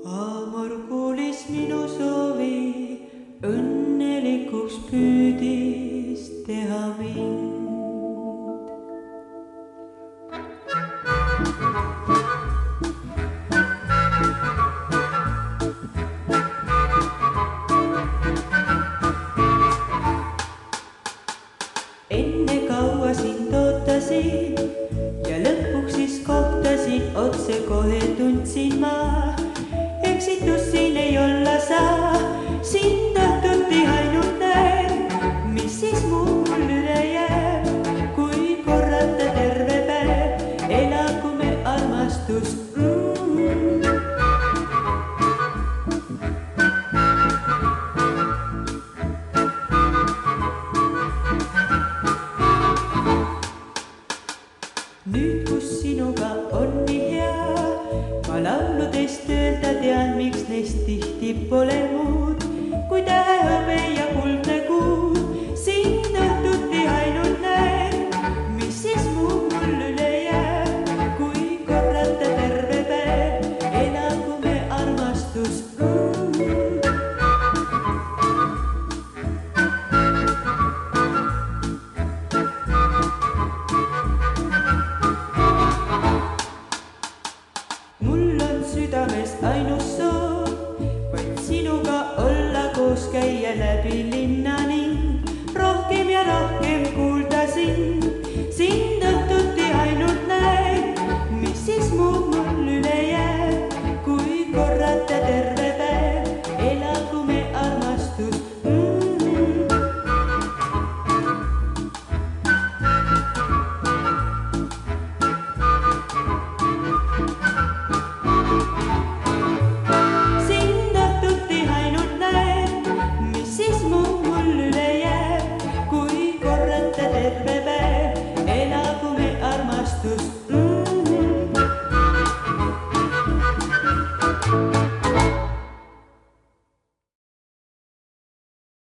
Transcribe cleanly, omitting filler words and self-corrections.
Amor kuulis minu soovi, õnnelikuks püüdis teha mind. Enne kaua sind ootasin ja lõpuks siis kohtasin, otse kohe tundsin ma, eksitus siin ei olla saa, sind õhtuti ainult näen, mis siis mul üle jääb, kui korrata terve päev, elagu me armastus. Nüüd, kus sinuga on nii hea, ma lauludest öelda tean, miks neist tihti pole muud, kui tähehõbe ja kuldne kuu. Sind õhtuti ainult näen, mis siis mul üle jääb, kui korrata terve päev, elagu me armastus. Mul on südames ainus soov, vaid sinuga olla, koos käia läbi linna ning rohkem ja rohkem kuulda sind. Sind õhtuti ainult näen, mis siis mul